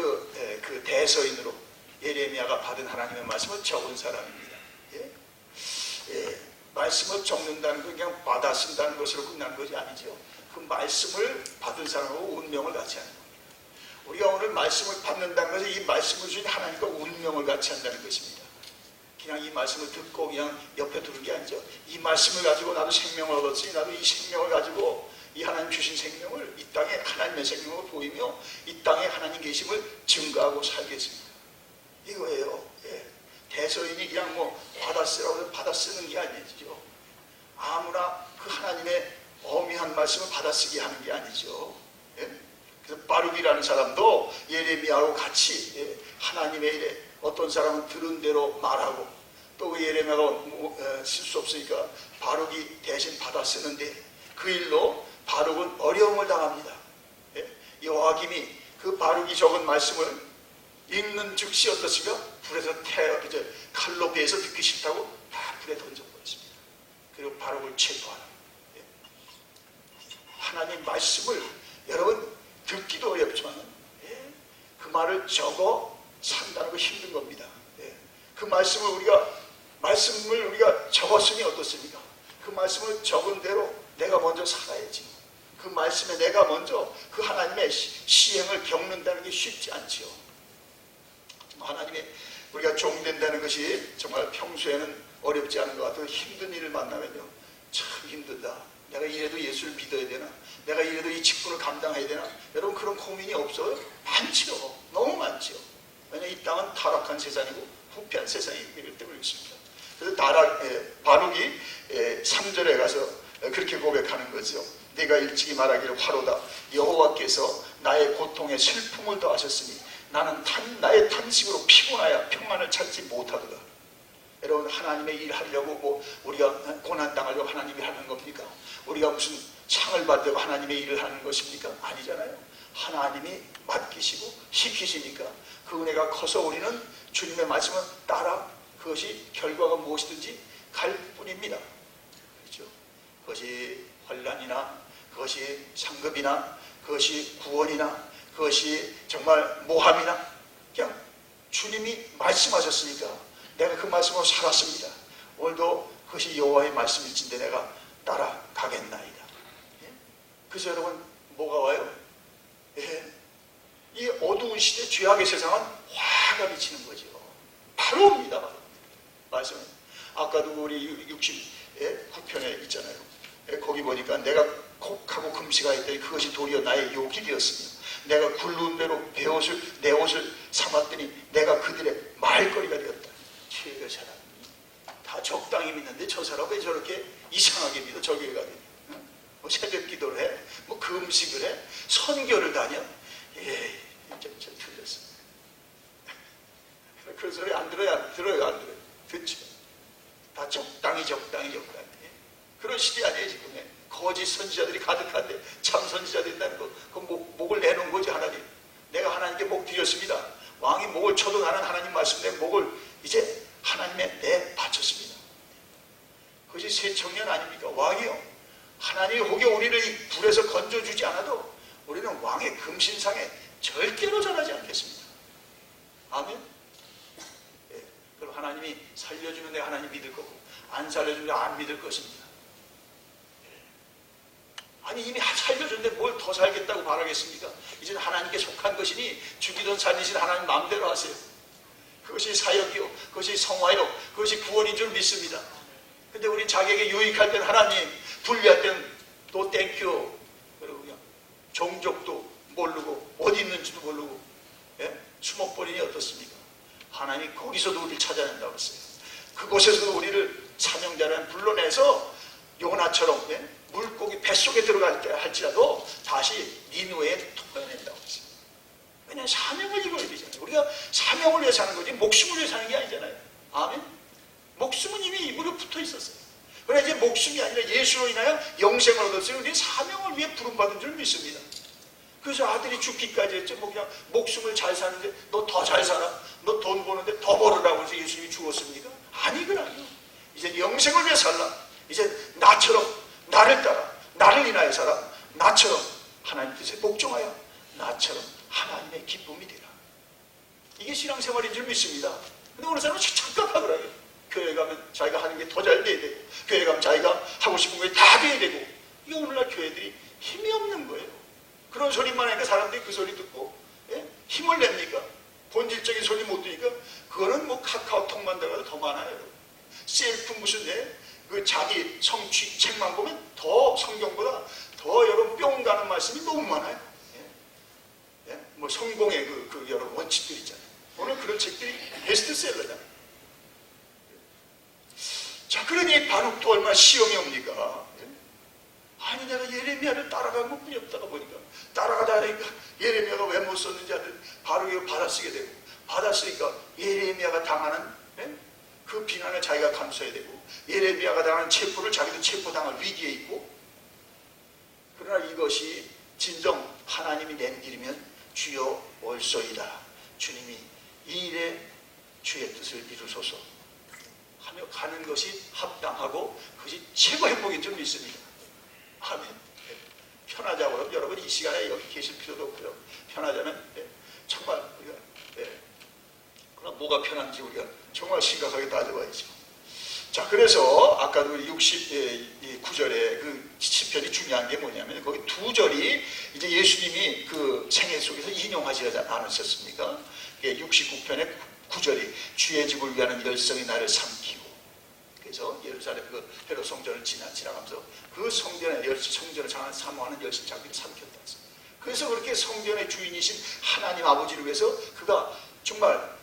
그 대서인으로 예레미야가 받은 하나님의 말씀을 적은 사람입니다. 말씀을 적는다는 건 그냥 받아 쓴다는 것으로 끝난 것이 아니죠. 그 말씀을 받은 사람하고 운명을 같이 하는 겁니다. 우리가 오늘 말씀을 받는다는 것은 이 말씀을 주신 하나님과 운명을 같이 한다는 것입니다. 그냥 이 말씀을 듣고 그냥 옆에 두는 게 아니죠. 이 말씀을 가지고 나도 생명을 얻었으니 나도 이 생명을 가지고 이 하나님 주신 생명을 이 땅에 하나님의 생명을 보이며 이 땅에 하나님 계심을 증거하고 살겠습니다. 이거예요. 대서인이 그냥 뭐 받아 쓰라고 해서 받아 쓰는 게 아니죠. 아무나 그 하나님의 어미한 말씀을 받아 쓰게 하는 게 아니죠. 그래서 바룩이라는 사람도 예레미야하고 같이 하나님의 일에 어떤 사람은 들은 대로 말하고 또 예레미야가 쓸 수 없으니까 바룩이 대신 받아 쓰는데 그 일로 바룩은 어려움을 당합니다. 여호야김이 그 바룩이 적은 말씀을 읽는 즉시 어떻습니까? 불에서 칼로 베어서 듣기 싫다고 다 불에 던져버렸습니다. 그리고 바룩을 체포하라. 하나님 말씀을 여러분 듣기도 어렵지만 그 말을 적어 산다는 거 힘든 겁니다. 그 말씀을 우리가 적었으니 어떻습니까? 그 말씀을 적은 대로 내가 먼저 살아야지. 그 말씀에 내가 먼저 그 하나님의 시행을 겪는다는 게 쉽지 않지요. 하나님의 우리가 종된다는 것이 정말 평소에는 어렵지 않은 것 같아요. 힘든 일을 만나면요, 참 힘들다. 내가 이래도 예수를 믿어야 되나? 내가 이래도 이 직분을 감당해야 되나? 여러분 그런 고민이 없어요? 많지요. 너무 많지요. 왜냐하면 이 땅은 타락한 세상이고 부패한 세상이기 때문에 그렇습니다. 그래서 바룩이 3절에 가서 그렇게 고백하는 거죠. 내가 일찍이 말하기를 화로다. 여호와께서 나의 고통에 슬픔을 더하셨으니 나는 나의 탄식으로 피곤하여 평안을 찾지 못하도다. 여러분 하나님의 일 하려고 뭐 우리가 고난당하려고 하나님이 하는 겁니까? 우리가 무슨 상을 받으려고 하나님의 일을 하는 것입니까? 아니잖아요. 하나님이 맡기시고 시키시니까 그 은혜가 커서 우리는 주님의 말씀을 따라 그것이 결과가 무엇이든지 갈 뿐입니다. 그렇죠? 그것이 환난이나 그것이 상급이나 그것이 구원이나 그것이 정말 모함이나 그냥 주님이 말씀하셨으니까 내가 그 말씀으로 살았습니다. 오늘도 그것이 여호와의 말씀일진데 내가 따라가겠나이다. 그래서 여러분 뭐가 와요? 이 어두운 시대 죄악의 세상은 화가 비치는 거죠. 바로 옵니다. 바로. 말씀은 아까도 우리 69편에 있잖아요. 거기 보니까 내가 곡하고 금식하였더니 그것이 도리어 나의 욕이 되었으며 내가 굵은 대로 내 옷을 삼았더니 내가 그들의 말거리가 되었다. 죄의 사람이 다 적당히 믿는데 저 사람 왜 저렇게 이상하게 믿어? 저기에 가더니 뭐 새벽 기도를 해? 뭐 금식을 해? 선교를 다녀? 진짜 틀렸어. 그런 소리 안 들어요? 안 들어요? 듣죠? 다 적당히 그런 시대 아니에요 지금. 거짓 선지자들이 가득한데 참 선지자 된다는 거, 그 목을 내놓은 거지 하나님. 내가 하나님께 목 드렸습니다. 왕이 목을 쳐도 나는 하나님 말씀 내 목을 이제 하나님의 내 바쳤습니다. 그것이 새 청년 아닙니까? 왕이요. 하나님이 혹여 우리를 이 불에서 건져주지 않아도 우리는 왕의 금신상에 절대로 전하지 않겠습니다. 아멘. 그럼 하나님이 살려주면 내가 하나님 믿을 거고 안 살려주면 안 믿을 것입니다. 아니 이미 살려줬는데 뭘 더 살겠다고 바라겠습니까? 이제는 하나님께 속한 것이니 죽이든 살리신 하나님 마음대로 하세요. 그것이 사역이요, 그것이 성화요, 그것이 구원인 줄 믿습니다. 근데 우리 자기에게 유익할 때는 하나님, 불리할 때는 또 땡큐. 그리고 그냥 종족도 모르고 어디 있는지도 모르고 숨어버리니 어떻습니까? 하나님이 거기서도 우리를 찾아낸다고 했어요. 그곳에서도 우리를 사명자를 불러내서 요나처럼 물고기 뱃속에 들어갈 때 할지라도 다시 니느웨에 토해낸다고 했어요. 왜냐하면 사명을 이루어야 되잖아요. 우리가 사명을 위해 사는 거지 목숨을 위해 사는 게 아니잖아요. 아멘. 목숨은 이미 입으로 붙어 있었어요. 그러나 이제 목숨이 아니라 예수로 인하여 영생을 얻었어요. 우리는 사명을 위해 부름받은 줄 믿습니다. 그래서 아들이 죽기까지 했죠. 뭐 그냥 목숨을 잘 사는데 너 더 잘 살아. 너 돈 버는데 더 벌으라고 해서 예수님이 죽었습니까? 아니거든요. 이제 영생을 위해 살라. 이제 나처럼 나를 따라 나를 인하여 살아. 나처럼 하나님 뜻에 복종하여 나처럼 하나님의 기쁨이 되라. 이게 신앙생활인 줄 믿습니다. 근데 어느 사람은 착각하더라고요. 교회 가면 자기가 하는 게 더 잘 돼야 되고, 교회 가면 자기가 하고 싶은 게 다 돼야 되고, 이게 오늘날 교회들이 힘이 없는 거예요. 그런 소리만 하니까 사람들이 그 소리 듣고 힘을 냅니까? 본질적인 소리 못 들으니까 그거는 뭐 카카오톡만 들어가도 더 많아요. 셀프 무슨 그 자기 성취 책만 보면 더 성경보다 더 여러분 뿅 가는 말씀이 너무 많아요. 뭐 성공의 그 여러 원칙들 있잖아요. 오늘 그런 책들이 베스트셀러잖아요. 자, 그러니 바룩도 얼마나 시험이 옵니까? 아니 내가 예레미야를 따라간 것뿐이 없다가 보니까 따라가다 하니까 예레미야가 왜 못 썼는지 바룩이 받아쓰게 되고, 받아쓰니까 예레미야가 당하는 그 비난을 자기가 감수해야 되고, 예레미야가 당하는 체포를 자기도 체포당할 위기에 있고. 그러나 이것이 진정 하나님이 낸 길이면 주여 올소이다. 주님이 이 일에 주의 뜻을 이루소서 하며 가는 것이 합당하고 그것이 최고 행복인 줄 믿습니다. 아멘. 편하자고 여러분 이 시간에 여기 계실 필요도 없고요. 편하자면 정말 우리가 그럼 뭐가 편한지 우리가 정말 심각하게 따져봐야죠. 자, 그래서 아까도 69절에 그 시편이 중요한 게 뭐냐면 거기 두 절이 이제 예수님이 그 생애 속에서 인용하지 않으셨습니까? 69편의 9절이 주의 집을 위하는 열성이 나를 삼키고, 그래서 예루살렘 그 헤롯 성전을 지나가면서 그 성전을 사모하는 열심 자기를 삼켰다. 그래서 그렇게 성전의 주인이신 하나님 아버지를 위해서 그가 정말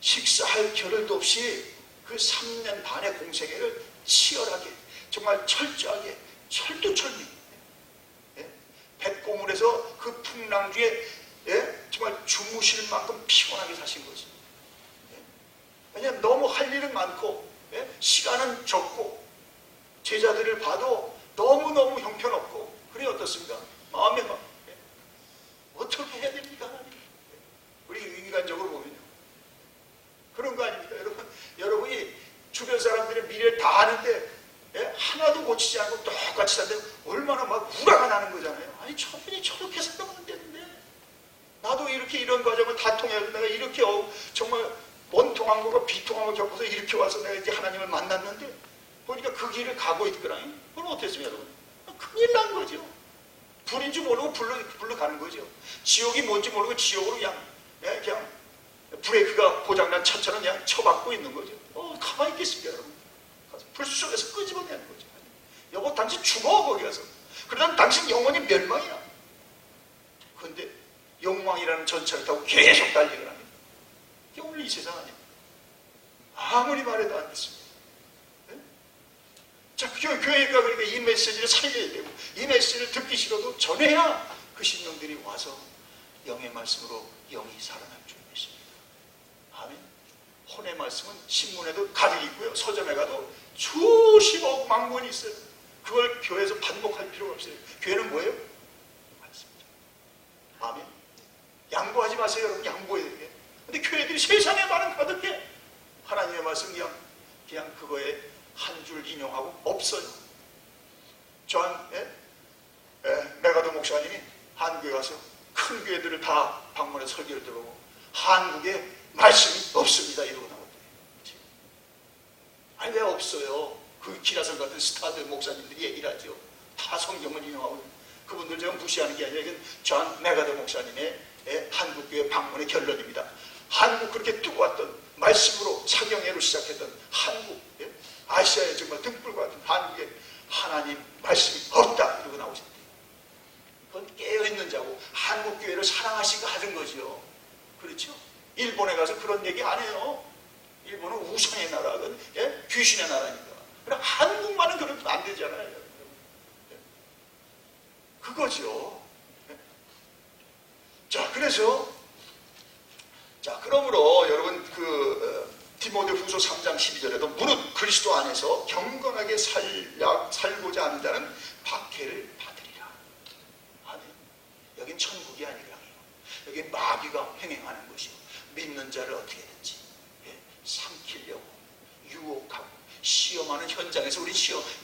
식사할 겨를도 없이 그 3년 반의 공생애를 치열하게 정말 철저하게 철두철미 백고물에서 그 풍랑주에 정말 주무실 만큼 피곤하게 사신 거지. 왜냐하면 너무 할 일은 많고 시간은 적고 제자들을 봐도 너무너무 형편없고. 그래 어떻습니까? 마음에 막 어떻게 해야 됩니까? 우리 인간적으로 보면요 그런 거 아닙니까? 여러분이 주변 사람들의 미래를 다 아는데 하나도 고치지 않고 똑같이 사는데 얼마나 막 우라가 나는 거잖아요. 아니 저분이 저렇게 생각하면 되는데 나도 이렇게 이런 과정을 다 통해서 내가 이렇게 정말 원통한 거가 비통한 걸 겪어서 이렇게 와서 내가 이제 하나님을 만났는데 보니까 그 길을 가고 있더라. 그럼 어땠습니까 여러분? 큰일 난 거죠. 불인 줄 모르고 불로 가는 거죠. 지옥이 뭔지 모르고 지옥으로 그냥 브레이크가 고장난 차처럼 그냥 쳐박고 있는 거죠. 가만히 있겠습니까 여러분? 불 속에서 끄집어내는 거죠. 여보 당신 죽어 거기 가서. 그러다 당신 영원히 멸망이야. 그런데 영광이라는 전차를 타고 계속 달리기를 합니다. 이게 오늘 이 세상 아니에요. 아무리 말해도 안 듣습니다. 자, 교회가 그러니까 이 메시지를 살려야 되고 이 메시지를 듣기 싫어도 전해야 그 신령들이 와서 영의 말씀으로 영이 살아날 줄 믿습니다. 아멘. 혼의 말씀은 신문에도 가득 있고요. 서점에 가도 수십억 만권이 있어요. 그걸 교회에서 반복할 필요가 없어요. 교회는 뭐예요? 말씀이죠. 아멘. 양보하지 마세요 여러분. 양보해야 되게. 근데 교회들이 세상에 많은 가득해. 하나님의 말씀 그냥 그거에 한 줄 인용하고 없어요. 메가도 목사님이 한국에 가서 큰 교회들을 다 방문해 설교를 들어오고 한국에 말씀이 없습니다 이러고 나오더래요. 아니 왜 없어요? 그 기라성 같은 스타들 목사님들이 얘기를 하죠. 다 성경을 인용하고. 그분들 제가 무시하는 게 아니라 이건 존 메가도 목사님의 한국교회 방문의 결론입니다. 한국 그렇게 뜨거웠던 말씀으로 사경회로 시작했던 한국, 아시아의 정말 등불과 같은 한국에 하나님 말씀이 없다 이러고 나오셨대요. 그건 깨어있는 자고 한국교회를 사랑하시고 하는 거죠. 그렇죠? 일본에 가서 그런 얘기 안 해요. 일본은 우상의 나라거든. 귀신의 나라니까. 그럼 한국만은 그러면 안 되잖아요. 그거죠. 자, 그러므로 여러분 디모데후서 3장 12절에도 무릇 그리스도 안에서 경건하게 살고자 하는 자는 박해를 받으리라. 아멘. 여긴 천국이 아니라 여기 마귀가 횡행하는 것이요. 믿는 자를 어떻게든지 삼키려고 유혹하고 시험하는 현장에서 우리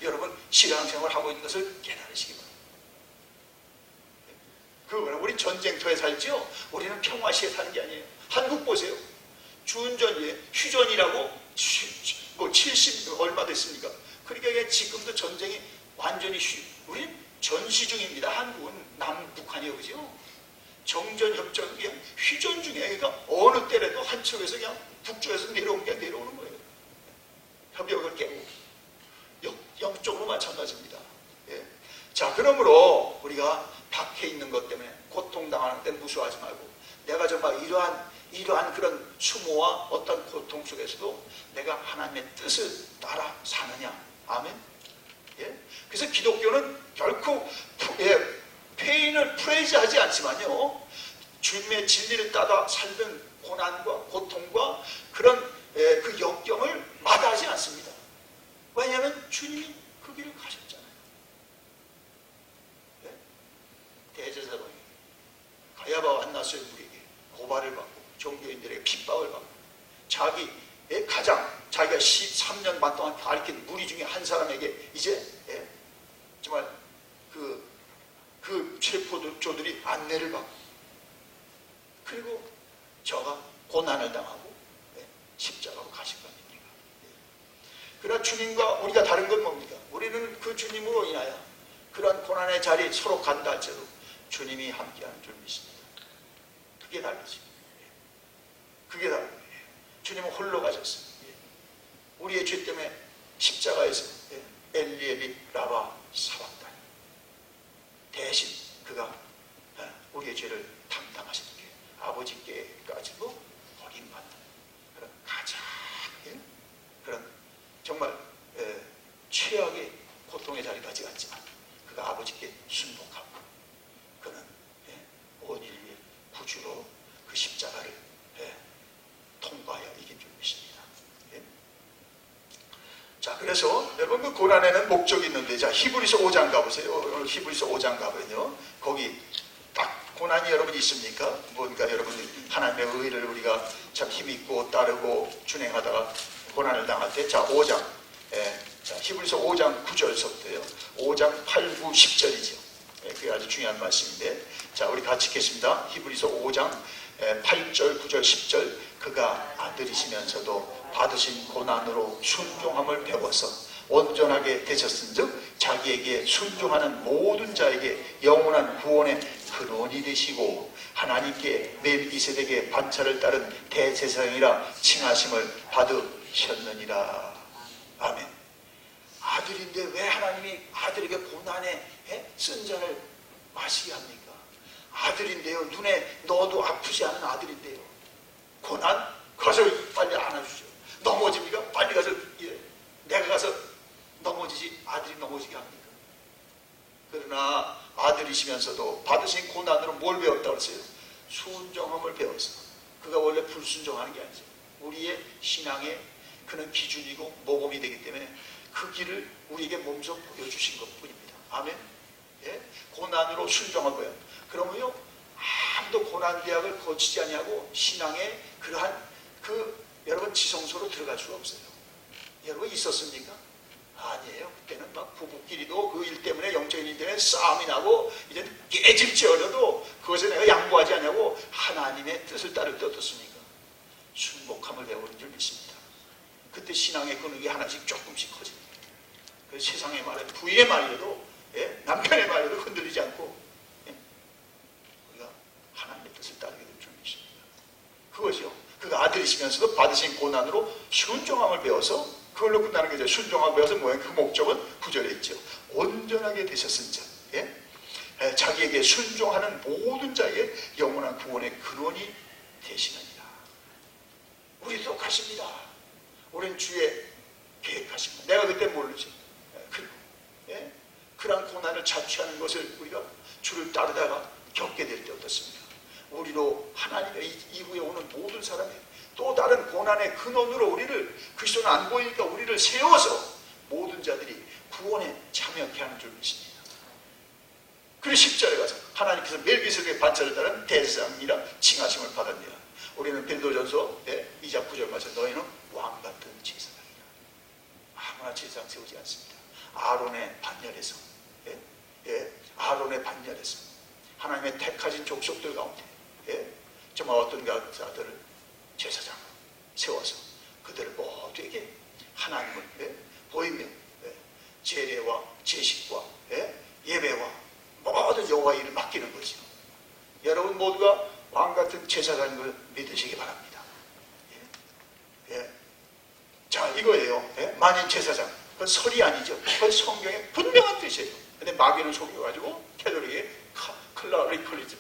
여러분 신앙생활을 하고 있는 것을 깨달으시기 바랍니다. 우리 전쟁터에 살죠. 우리는 평화시에 사는 게 아니에요. 한국 보세요. 준전이 휴전이라고 뭐 70 얼마 됐습니까? 그러니까 지금도 전쟁이 완전히 우리 전시 중입니다. 한국은 남북한이요, 그죠? 정전 협정 그냥 휴전 중에 그러니까 어느 때라도 한쪽에서 그냥 북쪽에서 내려오는 게 내려오는 거예요. 협약을 깨고 영적으로 마찬가지입니다. 예. 자, 그러므로 우리가 박해 있는 것 때문에 고통당하는 때 무수하지 말고 내가 정말 이러한 그런 수모와 어떤 고통 속에서도 내가 하나님의 뜻을 따라 사느냐. 아멘. 예? 그래서 기독교는 결코 페인을 프레이즈하지 않지만요, 주님의 진리를 따라 살던 고난과 고통과 그런 그 역경을 마다하지 않습니다. 왜냐하면 주님이 그 길을 가셨잖아요. 예? 대제사장이 가야바 안나스의 무리에게 고발을 받고 종교인들에게 핍박을 받고 자기의 자기가 13년 반 동안 가르친 무리 중에 한 사람에게 이제 정말 그 체포조들이 안내를 받고 그리고 저가 고난을 당하고 십자가로 가신 겁니다. 그러나 주님과 우리가 다른 건 뭡니까? 우리는 그 주님으로 인하여 그런 고난의 자리에 서로 간다 할지라도 주님이 함께하는 줄 믿습니다. 그게 다르지. 그게 다르고 주님은 홀로 가셨어요. 우리의 죄 때문에 십자가에서 엘리 라바 사박다니 대신 그가 우리의 죄를 담당하신 게 아버지께까지도 버림받는 그런 가장 그런 정말 최악의 고통의 자리까지 갔지만 그가 아버지께 순복하고 그는 온 인류의 구주로 그 십자가를 통과하여 이긴 줄 믿습니다. 자, 그래서 여러분 그 고난에는 목적이 있는데, 자, 히브리서 5장 가보세요. 오늘 히브리서 5장 가보면요, 거기 딱 고난이 여러분 있습니까? 뭔가 여러분 하나님의 의를 우리가 참 힘있고 따르고 준행하다가 고난을 당할 때, 자, 5장 자, 히브리서 5장 9절서부터요 5장 8, 9, 10절이죠. 그게 아주 중요한 말씀인데, 자, 우리 같이 읽겠습니다. 히브리서 5장 8절, 9절, 10절. 그가 아들이시면서도 받으신 고난으로 순종함을 배워서 온전하게 되셨은즉 자기에게 순종하는 모든 자에게 영원한 구원의 근원이 되시고 하나님께 멜기세덱의 반차를 따른 대제사장이라 칭하심을 받으셨느니라. 아멘. 아들인데 왜 하나님이 아들에게 고난의 쓴 잔을 마시게 합니까? 아들인데요, 눈에 넣어도 아프지 않은 아들인데요, 고난? 가서 빨리 안아주죠. 넘어집니까? 빨리 가서 내가 가서 넘어지지 아들이 넘어지게 합니까? 그러나 아들이시면서도 받으신 고난으로 뭘 배웠다고 했어요? 순종함을 배웠어. 그가 원래 불순종하는 게 아니죠. 우리의 신앙의 그는 기준이고 모범이 되기 때문에 그 길을 우리에게 몸소 보여주신 것뿐입니다. 아멘. 예? 고난으로 순종한 거예요. 그러면요, 아무도 고난대학을 거치지 아니하고 신앙의 그러한 여러분 지성소로 들어갈 수가 없어요. 여러분 있었습니까? 아니에요. 그때는 막 부부끼리도 그 일 때문에 영적인 일 때문에 싸움이 나고 이제 깨질지 어려도 그것에 내가 양보하지 않냐고 하나님의 뜻을 따를 때 어떻습니까? 순복함을 배우는 줄 믿습니다. 그때 신앙의 근육이 하나씩 조금씩 커집니다. 그 세상의 말에 부인의 말이라도 남편의 말에도 흔들리지 않고 우리가 하나님의 뜻을 따르게 될 줄 믿습니다. 그것이요, 그가 아들이시면서도 받으신 고난으로 순종함을 배워서 그걸로 끝나는 거죠. 순종함을 배워서 뭐예요? 그 목적은 구절에 있죠. 온전하게 되셨은즉 자기에게 순종하는 모든 자에게 영원한 구원의 근원이 되시느니라. 우리 똑같습니다. 우리는 주의 계획하십니다. 내가 그때 모르지. 그런 고난을 자취하는 것을 우리가 주를 따르다가 겪게 될 때 어떻습니까? 우리로 하나님의 이후에 오는 모든 사람이 또 다른 고난의 근원으로 우리를, 그리스도는 안 보이니까 우리를 세워서 모든 자들이 구원에 참여케 하는 줄 믿습니다. 그리고 10절에 가서 하나님께서 멜기세덱의 반차를 따른 대제사장이라 칭하심을 받았느니라. 우리는 베드로전서 2장 9절 말씀, 너희는 왕같은 제사장이라. 아무나 제사장 세우지 않습니다. 아론의 반열에서 아론의 반열에서 하나님의 택하신 족속들 가운데 정말 어떤 가사들을 제사장 세워서 그들을 모두에게 하나님을 보이며 제례와 제식과 예배와 모든 여호와 일을 맡기는 거죠. 여러분 모두가 왕같은 제사장인 걸 믿으시기 바랍니다. 자, 이거예요. 만인 제사장. 그건 설이 아니죠. 그건 성경의 분명한 뜻이에요. 근데 마귀는 속여가지고 캐톨릭의 클러리컬리즘,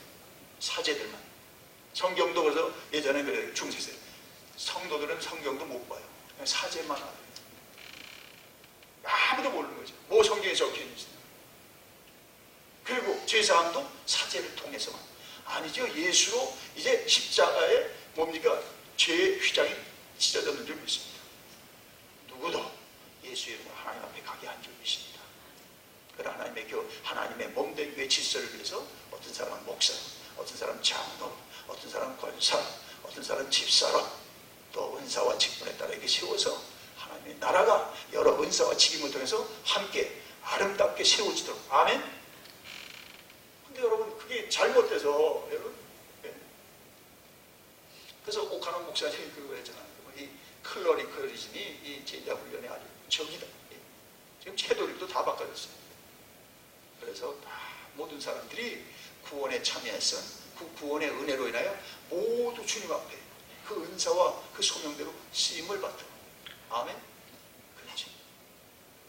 사제들만. 성경도 그래서 예전에 그래요. 중세세 성도들은 성경도 못 봐요. 그냥 사제만 알아요. 아무도 모르는 거죠. 뭐 성경에 적혀 있는지. 그리고 제사함도 사제를 통해서만. 아니죠. 예수로 이제 십자가에 뭡니까? 죄의 휘장이 찢어졌는 줄 믿습니다. 누구도 예수 이름으로 하나님 앞에 가게 한 줄 믿습니다. 그러나 하나님의 몸된 교회 질서를 위해서 어떤 사람은 목사, 어떤 사람은 장로, 어떤 사람은 권사, 어떤 사람은 집사람, 또 은사와 직분에 따라 이렇게 세워서 하나님의 나라가 여러 은사와 직임을 통해서 함께 아름답게 세워지도록. 아멘. 근데 여러분 그게 잘못돼서 여러분 그래서 오카노 목사님이 그거 했잖아요. 이 클러리컬리즘이 이 제자훈련에 아주 적이다. 지금 캐톨릭도 다 바꿔졌어요. 그래서 다 모든 사람들이 구원에 참여해서 그 구원의 은혜로 인하여 모두 주님 앞에 그 은사와 그 소명대로 쓰임을 받도록. 아멘. 그렇지.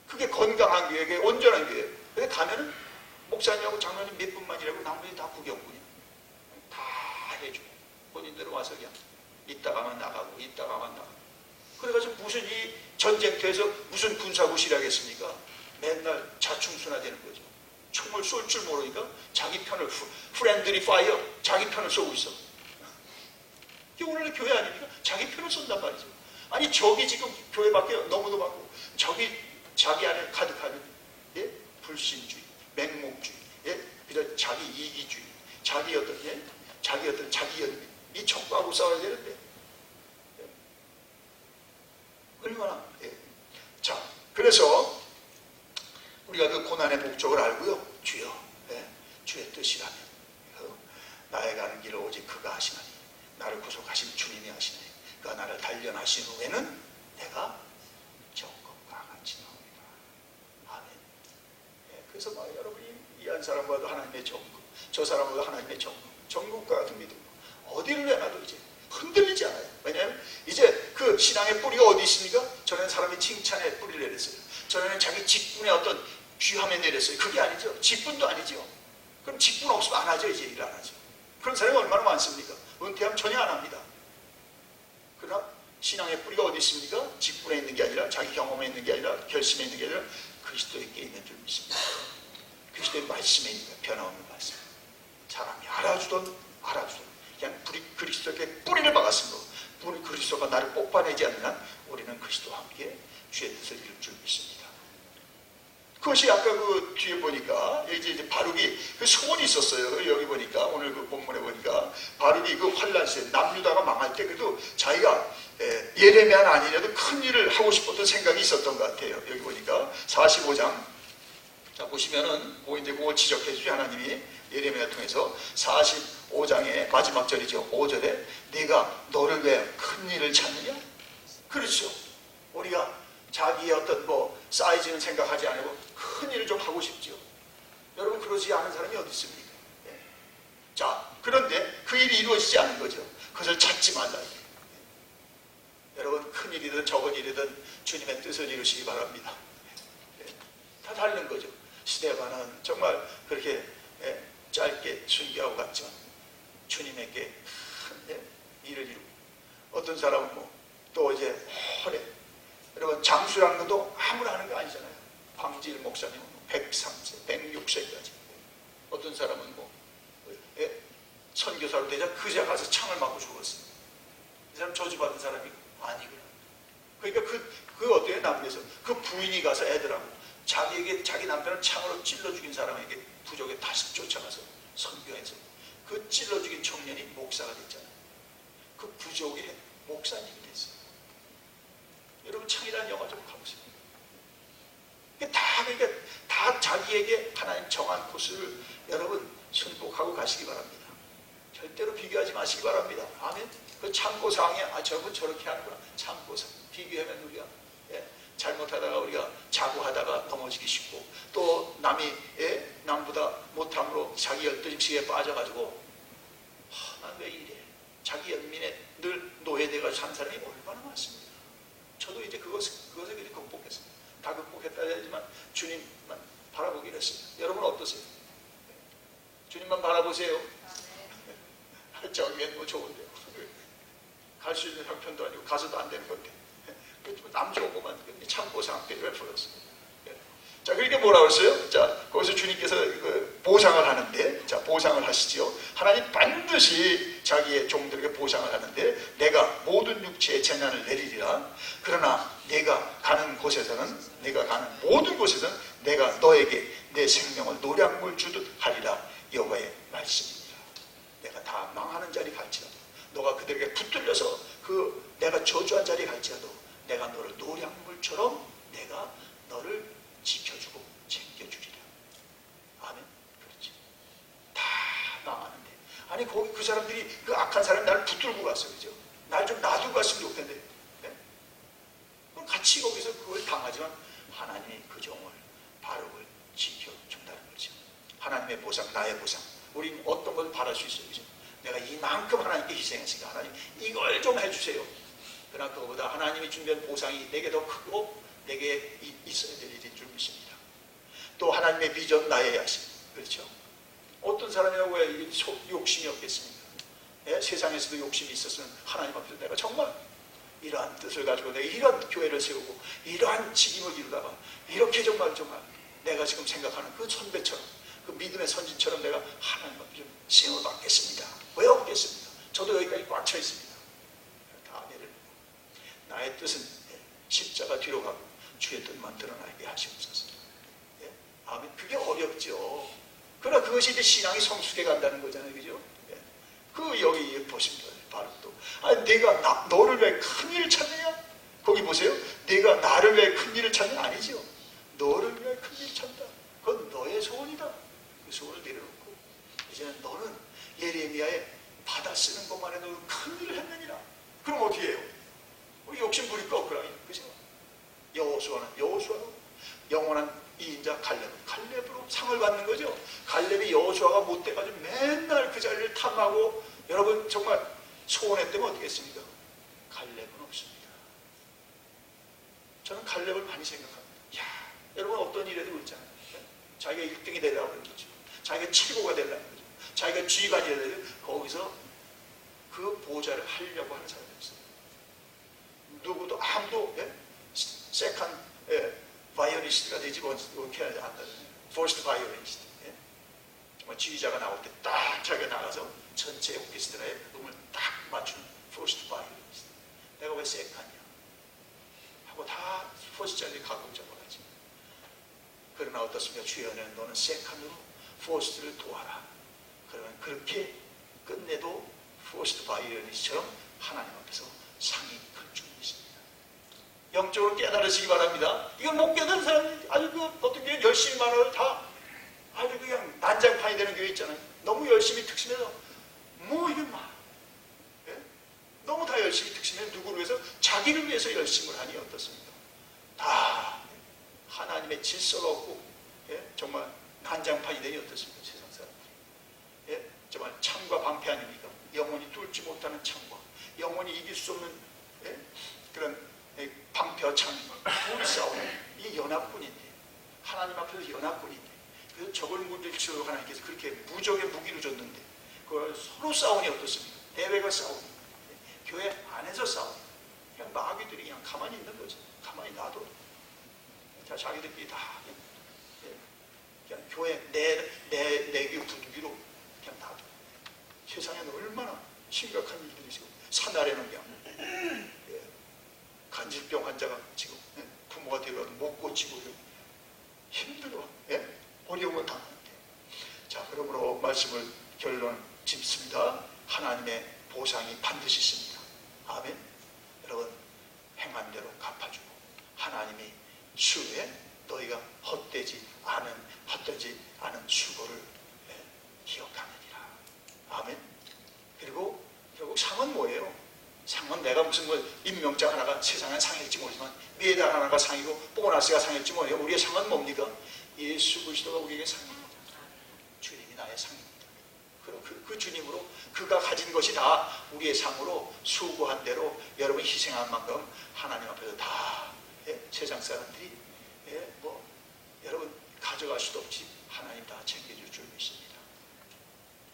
그게 건강한 교회에 온전한 교회. 근데 가면은 목사님하고 장로님 몇 분만 일하고 나머지 다 구경꾼이야. 다 해주고 본인들은 와서 그냥 이따가만 나가고 이따가만 나가고. 그래가지고 무슨 이 전쟁터에서 무슨 군사구실이 하겠습니까? 맨날 자충수나 되는 거죠. 총을 쏠 줄 모르니까 자기 편을 프렌드리 파이어 자기 편을 쏘고 있어. 이게 오늘 교회 아닙니까? 자기 편을 쏜단 말이죠. 아니 적이 지금 교회 밖에 너무도 많고 적이 자기 안에 가득하는 불신주의, 맹목주의, 그래서 자기 이기주의, 자기 어떤 자기 연민 이 적과하고 싸워야 되는데 얼마나 자 그래서 우리가 그 고난의 목적을 알고요. 주여 주의 뜻이라면 나의 가는 길을 오직 그가 하시나니 나를 구속하신 주님이 하시나니 그가 나를 단련하신 후에는 내가 정금과 같이 나옵니다. 아멘. 그래서 막 여러분이 이 한 사람과도 하나님의 정금, 저 사람과도 하나님의 정금과 같은 믿음 어디를 내놔도 이제 흔들리지 않아요. 왜냐하면 이제 그 신앙의 뿌리가 어디 있습니까? 전에는 사람이 칭찬의 뿌리를 내렸어요. 전에는 자기 직분의 어떤 귀함에 내렸어요. 그게 아니죠. 직분도 아니죠. 그럼 직분 없으면 안 하죠. 이제 일 안 하죠. 그런 사람이 얼마나 많습니까? 은퇴하면 전혀 안 합니다. 그러나 신앙의 뿌리가 어디 있습니까? 직분에 있는 게 아니라 자기 경험에 있는 게 아니라 결심에 있는 게 아니라 그리스도에게 있는 줄 믿습니다. 그리스도의 말씀에 있는 변화없는 말씀. 사람이 알아주던 그냥 그리스도에게 뿌리를 박았습니다. 뿌리 그리스도가 나를 뽑아내지 않는 한 우리는 그리스도와 함께 주의 뜻을 이룰 줄 믿습니다. 그것이 아까 그 뒤에 보니까 이제 바룩이 그 소원이 있었어요. 여기 보니까 오늘 그 본문에 보니까 바룩이 그 환란 시대 남유다가 망할 때 그래도 자기가 예레미야는 아니라도 큰 일을 하고 싶었던 생각이 있었던 것 같아요. 여기 보니까 45장 자 보시면은 뭐 이제 그걸 지적해 주죠. 하나님이 예레미야 통해서 45장의 마지막 절이죠. 5절에 네가 너를 왜 큰 일을 찾느냐? 그렇죠. 우리가 자기의 어떤 사이즈는 생각하지 않고 큰 일을 좀 하고 싶죠. 여러분 그러지 않은 사람이 어디 있습니까? 자 그런데 그 일이 이루어지지 않은 거죠. 그것을 찾지 말라. 여러분 큰 일이든 적은 일이든 주님의 뜻을 이루시기 바랍니다. 다 다른 거죠. 스데반은 정말 그렇게 짧게 순교하고 갔지만 주님에게 큰 일을 이루고 어떤 사람은 또 이제 오래 여러분 장수라는 것도 아무나 하는 게 아니잖아요. 방지일 목사님은 103세, 106세까지 어떤 사람은 선교사로 되자 그제 가서 창을 맞고 죽었어요. 이 사람 저주받은 사람이 아니구나. 그러니까 그 어때요? 남에서 그 부인이 가서 애들하고 자기 남편을 창으로 찔러 죽인 사람에게 부족에 다시 쫓아가서 선교해서 그 찔러 죽인 청년이 목사가 됐잖아요. 그 부족의 목사님이 됐어요. 여러분 창이라는 영화 좀 가보세요. 그러니까 다 자기에게 하나님 정한 코스를 여러분 순복하고 가시기 바랍니다. 절대로 비교하지 마시기 바랍니다. 아멘. 그 참고사항에 저분 저렇게 하는구나. 참고사항. 비교하면 우리가 잘못하다가 우리가 자고하다가 넘어지기 쉽고, 또 남이 남보다 못함으로 자기 열등식에 빠져가지고 난 왜 이래, 자기 연민에 늘 노예돼가지고 산 사람이 얼마나 많습니다. 저도 이제 그것을 이제 극복했습니다. 다 극복했다 하지만 주님만 바라보기로 했습니다. 여러분 어떠세요? 주님만 바라보세요. 저기엔 뭐 좋은데요. 갈 수 있는 형편도 아니고 가서도 안 되는 건데 남 좋고만 참고상 베풀었어요. 자, 그러니까 뭐라고 했어요? 자, 거기서 주님께서 보상을 하는데, 자, 보상을 하시죠. 하나님 반드시 자기의 종들에게 보상을 하는데, 내가 모든 육체의 재난을 내리리라. 그러나 내가 가는 모든 곳에서는 내가 너에게 내 생명을 노량물 주듯 하리라. 여호와의 말씀입니다. 내가 다 망하는 자리 갈지라도, 너가 그들에게 붙들려서 내가 저주한 자리 갈지라도, 내가 너를 노량물처럼 내가 너를 지켜주고 챙겨주리라. 아멘. 그렇지. 다 망하는데, 아니 거기 그 사람들이, 그 악한 사람이 나를 붙들고 갔어, 그죠? 날 좀 놔두고 갔으면 좋겠는데, 네? 그럼 같이 거기서 그걸 당하지만 하나님이 그 종을 바룩을 지켜준다는 거죠. 하나님의 보상, 나의 보상. 우리는 어떤 걸 바랄 수 있어요, 그죠? 내가 이만큼 하나님께 희생했으니까 하나님 이걸 좀 해주세요. 그러나 그거보다 하나님이 준비한 보상이 내게 더 크고 내게 있어야 될 일인 줄 믿습니다. 또 하나님의 비전, 나의 야심. 그렇죠? 어떤 사람이라고 왜 욕심이 없겠습니까? 세상에서도 욕심이 있었으면 하나님 앞에서 내가 정말 이러한 뜻을 가지고 내가 이러한 교회를 세우고 이러한 직임을 이루다가 이렇게 정말 내가 지금 생각하는 그 선배처럼, 그 믿음의 선진처럼 내가 하나님 앞에 좀 시험을 받겠습니다. 왜 없겠습니까? 저도 여기까지 꽉 차 있습니다. 다 내를 나의 뜻은 십자가 뒤로 가고 주의 뜻만 드러나게 하시옵소서. 아멘. 그게 어렵죠. 그러나 그것이 이제 신앙이 성숙해 간다는 거잖아요, 그죠? 여기 보십니다. 바로 또, 내가 너를 왜 큰일을 찾느냐? 거기 보세요. 내가 나를 왜 큰일을 찾느냐? 아니죠. 너를 왜 큰일을 찾다. 그건 너의 소원이다. 그 소원을 내려놓고 이제는 너는 예레미야의 바다 쓰는 것만 해도 큰일을 했느니라. 그럼 어떻게 해요? 우리 욕심 부릴까 없거나, 그죠? 여호수아는 영원한 이인자 갈렙으로 상을 받는 거죠. 갈렙이 여호수아가 못 돼가지고 맨날 그 자리를 탐하고, 여러분 정말 소원했다면 어떻게 했습니까? 갈렙은 없습니다. 저는 갈렙을 많이 생각합니다. 여러분 어떤 일에도 그렇잖아요. 자기가 1등이 되려고 하는 거죠. 자기가 최고가 되려는 거죠. 자기가 지휘관이 되려고, 거기서 그 보좌를 하려고 하는 사람이 있어요. 누구도 아무도 세컨 바이올리스트가 되지 못해 하지 않거든요. 포스트 바이올리스트. 지휘자가 나올 때 딱 자기가 나가서 전체 오케스트라에 음을 딱 맞추는 포스트 바이올리스트. 내가 왜 세컨이야? 하고 다 포스트 자리에 가끔 잡아가지. 그러나 어떻습니까? 주연은 너는 세컨으로 포스트를 도와라. 그러면 그렇게 끝내도 포스트 바이올리스트처럼 하나님 앞에서 상이 클 줄 믿습니다. 영적으로 깨달으시기 바랍니다. 이걸 못 깨달은 사람이 어떤 교회 열심히 말을 다 그냥 난장판이 되는 교회 있잖아요. 너무 열심히 특심해서 이게 너무 다 열심히 특심해서 누구를 위해서? 자기를 위해서 열심을 하니 어떻습니까? 다 하나님의 질서가 없고 정말 난장판이 되니 어떻습니까? 세상 사람들이 정말 창과 방패 아닙니까? 영원히 뚫지 못하는 창과 영원히 이길 수 없는 그런 방패와 창, 둘이 싸우는 이 연합군인데, 하나님 앞에서 연합군인데, 그래서 적을 물리치도록 하나님께서 그렇게 무적의 무기를 줬는데 그걸 서로 싸우니 어떻습니까? 대회가 싸우니, 교회 안에서 싸우니, 그냥 마귀들이 그냥 가만히 있는 거죠. 가만히 놔둬. 자기들끼리 다 그냥 교회 내규 분규로 그냥 놔둬. 세상에는 얼마나 심각한 일들이 지금 산 아래는 그냥 간질병 환자가 지금 부모가 되어도 못 고치고 힘들어. 어려움을 당하는데. 자, 그러므로 말씀을 결론 짓습니다. 하나님의 보상이 반드시 있습니다. 아멘. 여러분, 행한 대로 갚아주고 하나님이 수에 너희가 헛되지 않은 수고를 기억하느니라. 아멘. 상은 내가 무슨 뭐 임명장 하나가 세상에 상일지 모르지만 메달 하나가 상이고 보너스가 상일지 모르요. 우리의 상은 뭡니까? 예수 그리스도가 우리에게 상입니다. 주님이 나의 상입니다. 그 주님으로 그가 가진 것이 다 우리의 상으로 수고한 대로 여러분 희생한 만큼 하나님 앞에서 다 세상 사람들이 뭐 여러분 가져갈 수도 없지 하나님 다 챙겨줄 줄 믿습니다.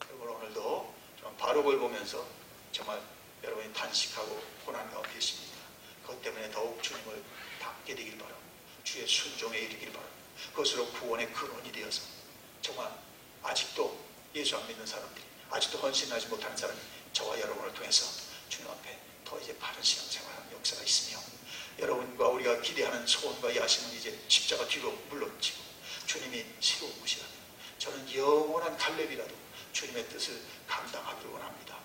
여러분 오늘도 좀 바룩을 보면서 정말 여러분이 단식하고 고난 가운데 있습니다. 그것 때문에 더욱 주님을 닮게 되길 바라고 주의 순종에 이르길 바라고 그것으로 구원의 근원이 되어서 정말 아직도 예수 안 믿는 사람들이 아직도 헌신하지 못하는 사람이 저와 여러분을 통해서 주님 앞에 더 이제 바른 신앙생활하는 역사가 있으며 여러분과 우리가 기대하는 소원과 야심은 이제 십자가 뒤로 물러지고 주님이 새로운 것이라면 저는 영원한 갈렙이라도 주님의 뜻을 감당하기를 원합니다.